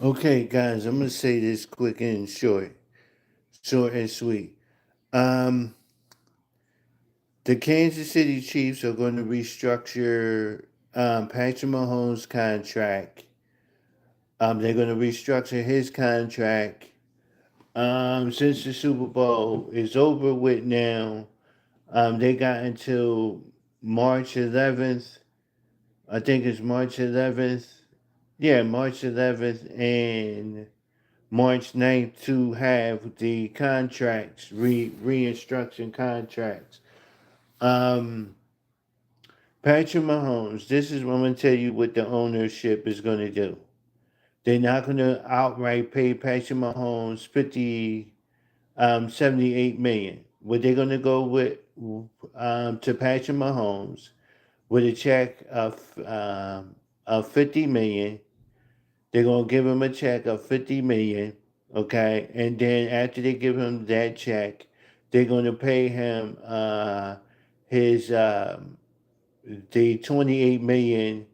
Okay, guys, I'm gonna say this quick and short and sweet. Um, the Kansas City Chiefs are going to restructure Patrick Mahomes' contract. They're going to restructure his contract. Since the Super Bowl is over with now, they got until March 11th. I think it's March 11th. Yeah, March 11th and March 9th to have the contracts, re-instruction contracts. Um, Patrick Mahomes, this is what I'm going to tell you what the ownership is going to do. They're not going to outright pay Patrick Mahomes 78 million. What they're going to go with to Patrick Mahomes with a check of 50 million. They're going to give him a check of 50 million, okay? And then after they give him that check, they're going to pay him his the 28 million,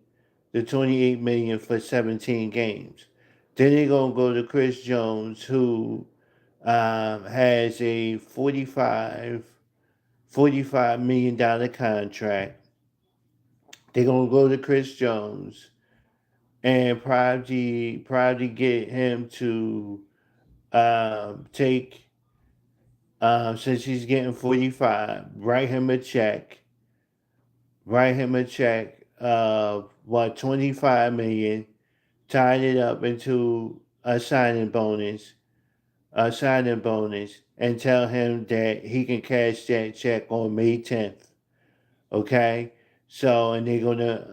the 28 million for 17 games. Then they're going to go to Chris Jones, who has a $45 million contract. They're going to go to Chris Jones and probably get him to take since he's getting 45, write him a check of what 25 million, tied it up into a signing bonus, and tell him that he can cash that check on May 10th. Okay, so and they're gonna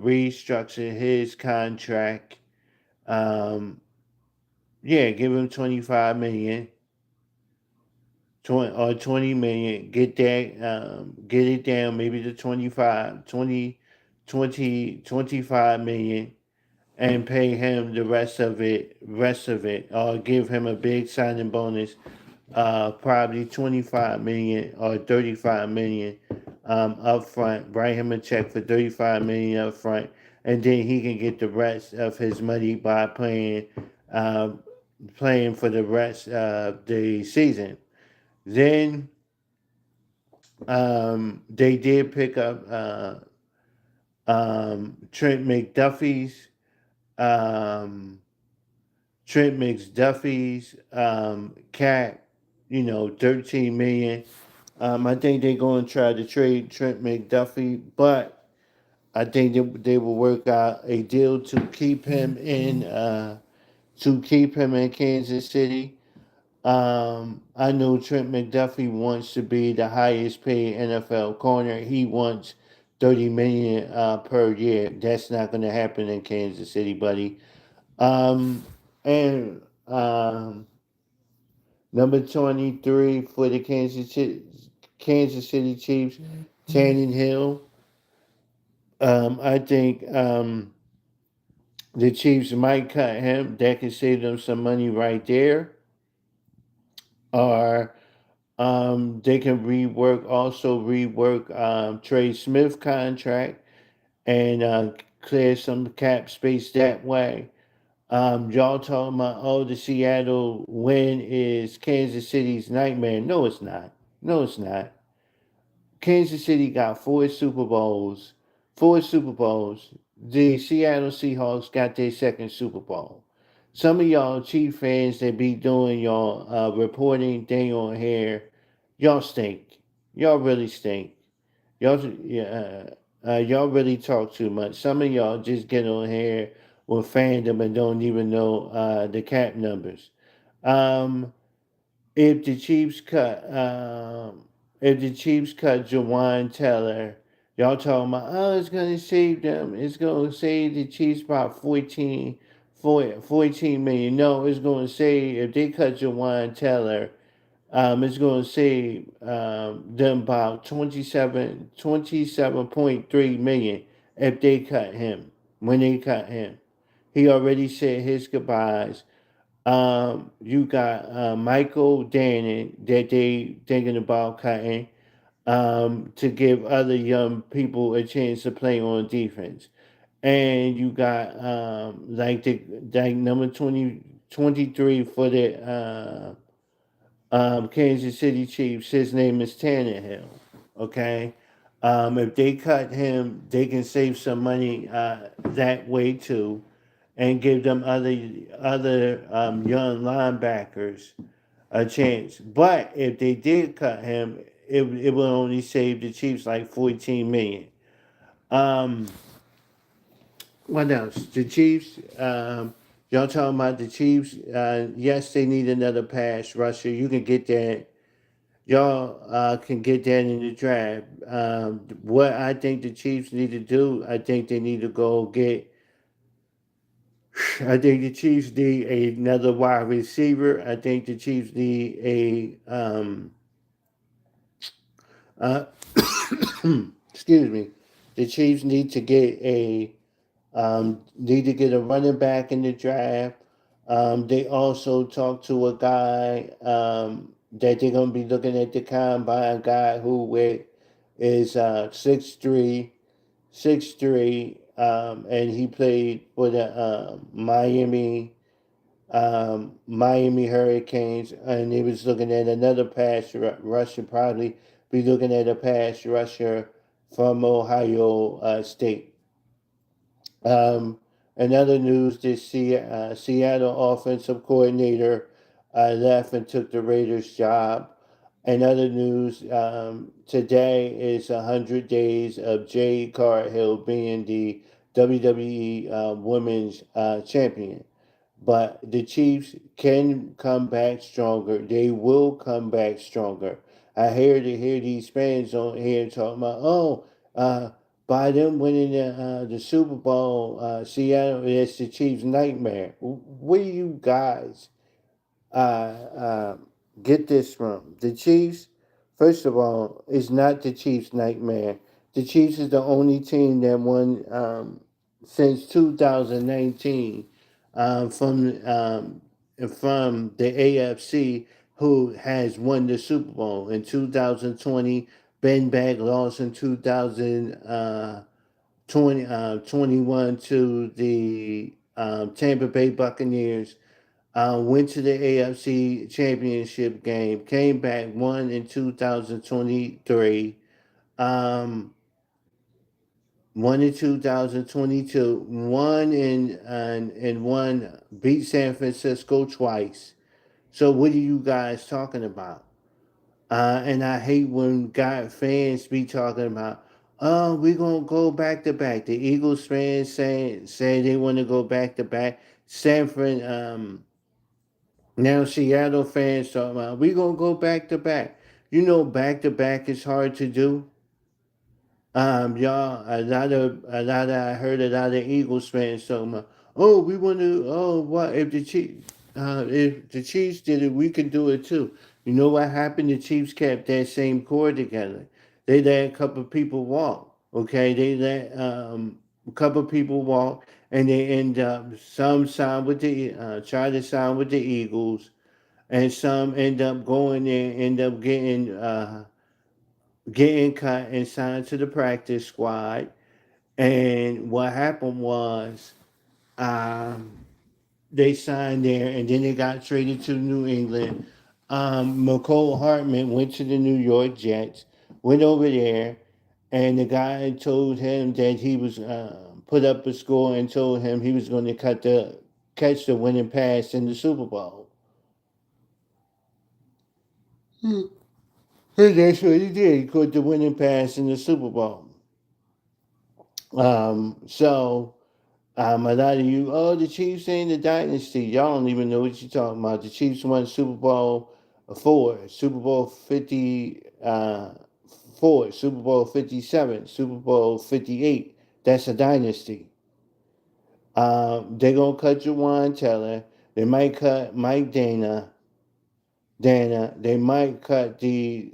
restructure his contract. Um, yeah, give him 25 million 20 or 20 million. Get it down maybe to 25 million, and pay him the rest of it, or give him a big signing bonus, probably 25 million or 35 million up front. Write him a check for 35 million up front, and then he can get the rest of his money by uh, playing for the rest of the season. Then they did pick up Trent McDuffie's um, cap, 13 million. I think they're going to try to trade Trent McDuffie, but I think they will work out a deal to keep him in Kansas City. I know Trent McDuffie wants to be the highest paid NFL corner. He wants 30 million per year. That's not going to happen in Kansas City, buddy. And number 23 for the Kansas City Chiefs, Tanning Hill. I think the Chiefs might cut him. That could save them some money right there. Or they can rework Trey Smith contract and clear some cap space that way. Y'all talking about, oh, the Seattle win is Kansas City's nightmare. No, it's not. No, it's not. Kansas City got four Super Bowls. Four Super Bowls. The Seattle Seahawks got their second Super Bowl. Some of y'all Chief fans that be doing y'all reporting thing on here, y'all stink. Y'all really stink. Y'all really talk too much. Some of y'all just get on here with fandom and don't even know the cap numbers. Um, if the Chiefs cut, if the Chiefs cut Jawan Teller, y'all talking about, oh, it's gonna save them. It's gonna save the Chiefs about 14 million. No, it's gonna save if they cut Jawan Teller. It's going to save them about 27.3 million if they cut him. When they cut him, he already said his goodbyes. You got Michael Dannon that they thinking about cutting to give other young people a chance to play on defense. And you got like number 23 for the Kansas City Chiefs. His name is Tannehill. Okay. If they cut him, they can save some money that way too, and give them other young linebackers a chance. But if they did cut him, it will only save the Chiefs like 14 million. Um, what else? The Chiefs. Y'all talking about the Chiefs? Yes, they need another pass rusher. You can get that. Y'all can get that in the draft. What I think the Chiefs need to do, I think they need to go get. I think the Chiefs need another wide receiver. I think the Chiefs need uh, excuse me. The Chiefs need to get a running back in the draft. They also talked to a guy that they're gonna be looking at the combine, a guy is 6'3", 6'3", and he played for the Miami Hurricanes, and he was looking at another rusher, probably be looking at a pass rusher from Ohio State. Um, in other news, Seattle offensive coordinator left and took the Raiders' job. In other news, today is 100 days of Jade Cargill being the WWE Women's Champion. But the Chiefs can come back stronger. They will come back stronger. I hear these fans on here talking about, oh, uh, by them winning the Super Bowl, Seattle, it's the Chiefs' nightmare. Where do you guys uh, uh, get this from? The Chiefs, first of all, is not the Chiefs' nightmare. The Chiefs is the only team that won since 2019 from the AFC who has won the Super Bowl. In 2020, Ben Bag lost in 2021 to the Tampa Bay Buccaneers. Went to the AFC Championship game, came back, won in 2023, um, won in 2022, won, beat San Francisco twice. So what are you guys talking about? And I hate when God fans be talking about, oh, we're gonna go back to back. The Eagles fans say they want to go back to back. Sanford, now Seattle fans talking about we gonna go back to back. You know, back to back is hard to do. Y'all, I heard a lot of Eagles fans talking about, oh, we want to, oh, what if the Chiefs did it, we can do it too. You know what happened? The Chiefs kept that same core together. They let a couple of people walk. Okay, they let a couple of people walk, and they end up some sign with the try to sign with the Eagles, and some end up going there, end up getting cut and signed to the practice squad. And what happened was um, they signed there, and then they got traded to New England. McCole Hartman went to the New York Jets, went over there, and the guy told him that he was put up a score and told him he was going to catch the winning pass in the Super Bowl. And that's what he did. He caught the winning pass in the Super Bowl. So a lot of you, oh, the Chiefs ain't the dynasty. Y'all don't even know what you're talking about. The Chiefs won Super Bowl four, Super Bowl 54, Super Bowl 57, Super Bowl 58. That's a dynasty. They're gonna cut Jawan Taylor. They might cut Mike Dana. They might cut the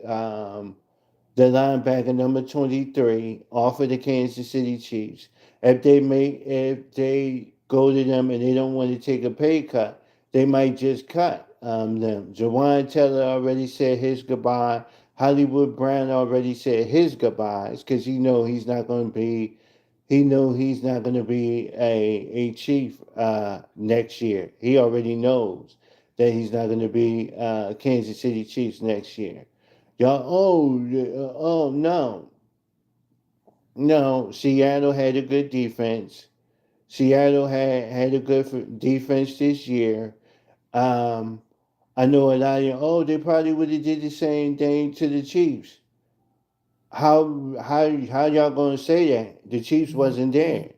linebacker number 23 off of the Kansas City Chiefs. If they go to them and they don't want to take a pay cut, they might just cut them. Jawan Taylor already said his goodbye. Hollywood Brown already said his goodbyes because he's not going to be. He know he's not going to be a chief next year. He already knows that he's not going to be Kansas City Chiefs next year. Y'all, oh no, no. Seattle had a good defense. Seattle had a good defense this year. Um, I know a lot of you, they probably would have did the same thing to the Chiefs. How y'all gonna say that? The Chiefs wasn't there.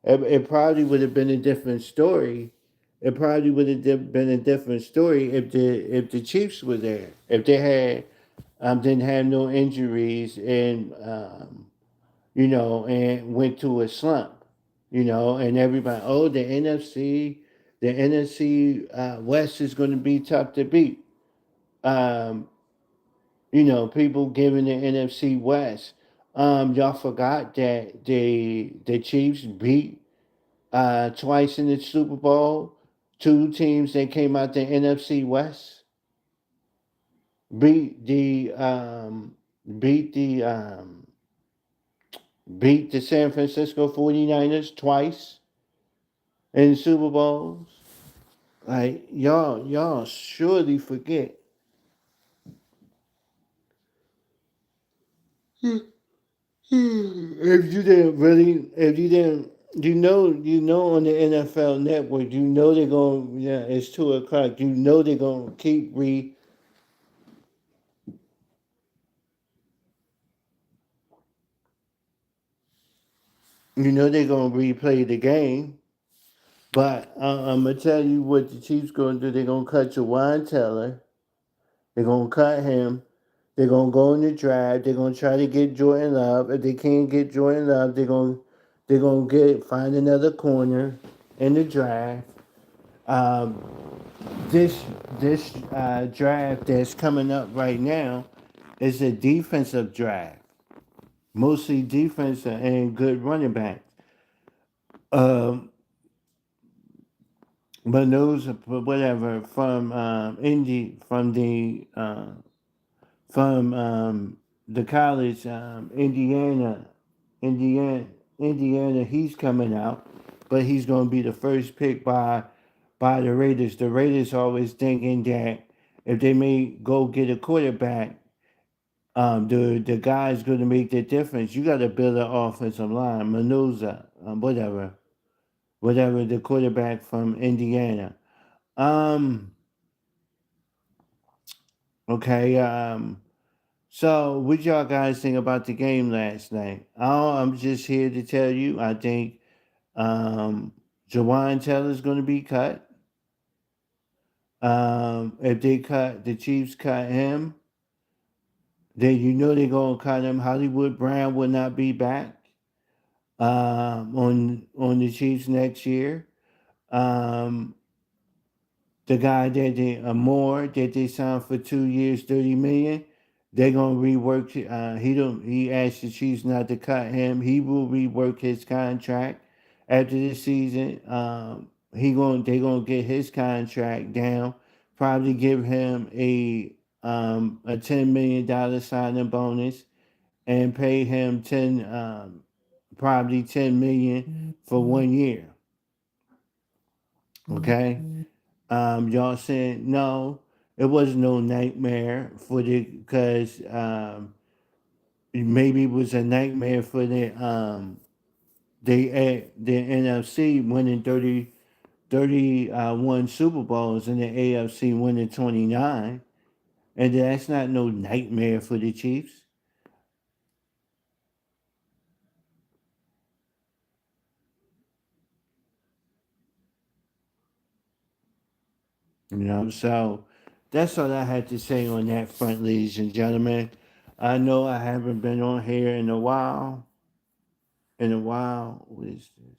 It probably would have been a different story. It probably would have been a different story if the Chiefs were there. If they had didn't have no injuries and and went to a slump, and everybody, the NFC West is going to be tough to beat. Um, people giving the NFC West. Y'all forgot that the Chiefs beat twice in the Super Bowl. Two teams that came out the NFC West beat the beat the beat the San Francisco 49ers twice in Super Bowls. Like y'all surely forget. If you didn't really, if you didn't, on the NFL Network, they're going. Yeah, it's 2 o'clock. They're going to keep they're going to replay the game. But I'm gonna tell you what the Chiefs going to do. They're going to cut Jawan Taylor. They're going to cut him. They're going to go in the draft. They're going to try to get Jordan Love. If they can't get Jordan Love, they're going to find another corner in the draft. Um, this draft that's coming up right now is a defensive draft, mostly defensive and good running backs. Um, but those whatever from Indy from the college Indiana Indiana. He's coming out, but he's going to be the first pick by the Raiders. The Raiders always thinking that if they may go get a quarterback, the guy's going to make the difference. You got to build an offensive line. Manuza, whatever the quarterback from Indiana. Um, okay. So what y'all guys think about the game last night? I'm just here to tell you. I think Jawan Taylor's going to be cut. If they cut the Chiefs, cut him. Then they're gonna cut him. Hollywood Brown will not be back on the Chiefs next year. Um, the guy that Moore that they signed for 2 years, 30 million. They're gonna rework. He asked the Chiefs not to cut him. He will rework his contract after this season. They gonna get his contract down. Probably give him a $10 million signing bonus and pay him probably 10 million for 1 year. Okay. Y'all saying no, it was no nightmare for because maybe it was a nightmare for the NFC winning 31 Super Bowls and the AFC winning 29, and that's not no nightmare for the Chiefs. So that's all I had to say on that front, ladies and gentlemen. I know I haven't been on here in a while. What is this?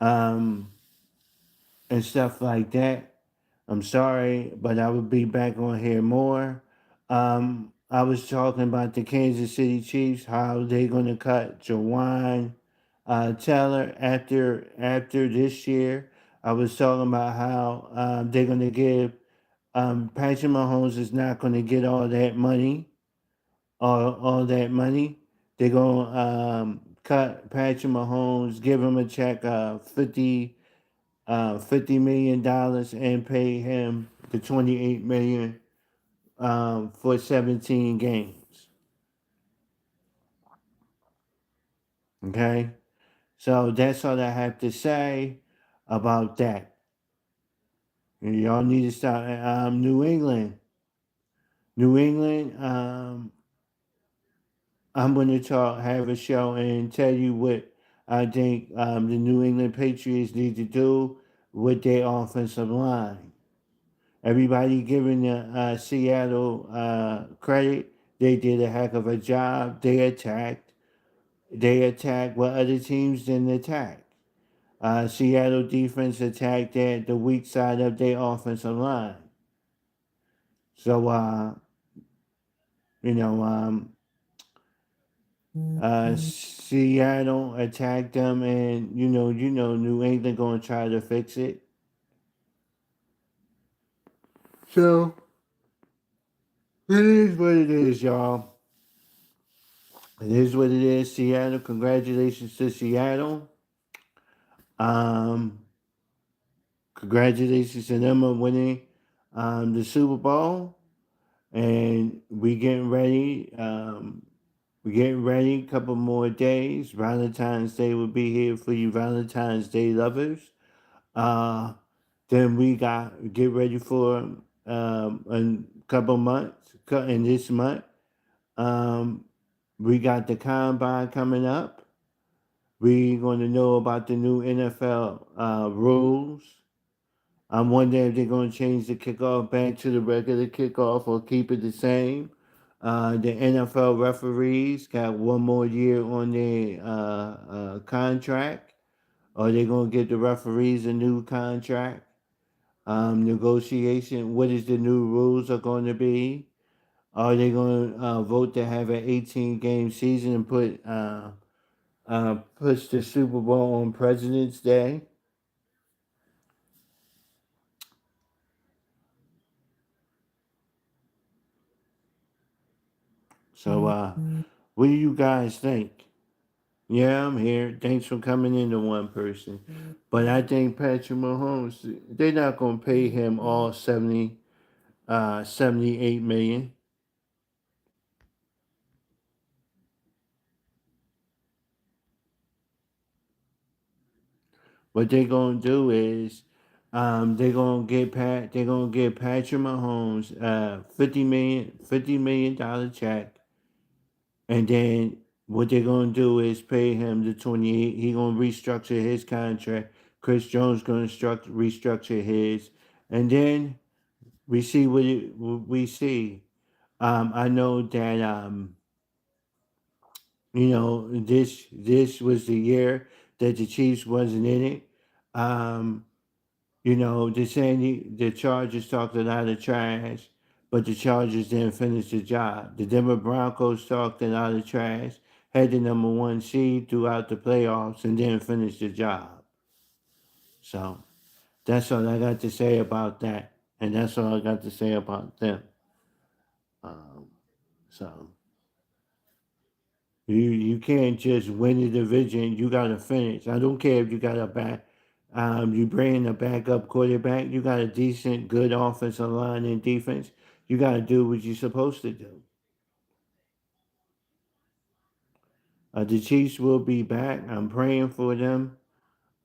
Um, and stuff like that. I'm sorry, but I will be back on here more. I was talking about the Kansas City Chiefs, how they're gonna cut Jawan Taylor after this year. I was talking about how they're going to give Patrick Mahomes is not going to get all that money, all that money. They're going to cut Patrick Mahomes, give him a check of $50 million and pay him the $28 million for 17 games. Okay, so that's all I have to say about that. Y'all need to start. New England. New England. I'm going to have a show and tell you what I think the New England Patriots need to do with their offensive line. Everybody giving the Seattle credit. They did a heck of a job. They attacked. They attacked what other teams didn't attack. Seattle defense attacked the weak side of their offensive line. So, you know, Seattle attacked them, and New England gonna try to fix it. So it is what it is, y'all. It is what it is. Seattle, congratulations to Seattle. Um, Congratulations to them on winning the Super Bowl, and we getting ready. We're getting ready. A couple more days. Valentine's Day will be here for you, Valentine's Day lovers. Uh, then we got get ready for a couple months. In this month, um, we got the combine coming up. We're going to know about the new NFL rules. I'm wondering if they're going to change the kickoff back to the regular kickoff or keep it the same. The NFL referees got one more year on their contract. Are they going to give the referees a new contract? Negotiation. What is the new rules are going to be? Are they going to vote to have an 18-game season and push the Super Bowl on President's Day? So, what do you guys think? Yeah, I'm here. Thanks for coming in to one person. But I think Patrick Mahomes, they're not going to pay him all 78 million. What they're going to do is they're going to they're going to give Patrick Mahomes $50 million check. And then what they're going to do is pay him the 28. He going to restructure his contract. Chris Jones going to restructure his. And then we see what we see. I know that this was the year that the Chiefs wasn't in it. The Chargers talked a lot of trash, but the Chargers didn't finish the job. The Denver Broncos talked a lot of trash, had the number one seed throughout the playoffs, and didn't finish the job. So that's all I got to say about that, and that's all I got to say about them. So you can't just win the division. You got to finish. I don't care if you got a back. You bring a backup quarterback. You got a decent, good offensive line and defense. You got to do what you're supposed to do. The Chiefs will be back. I'm praying for them.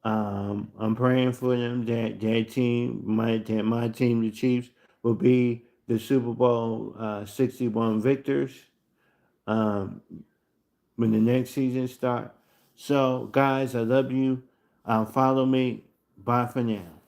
I'm praying for them that that my team, the Chiefs, will be the Super Bowl 61 victors. Um, when the next season starts. So, guys, I love you. Follow me. Bye for now.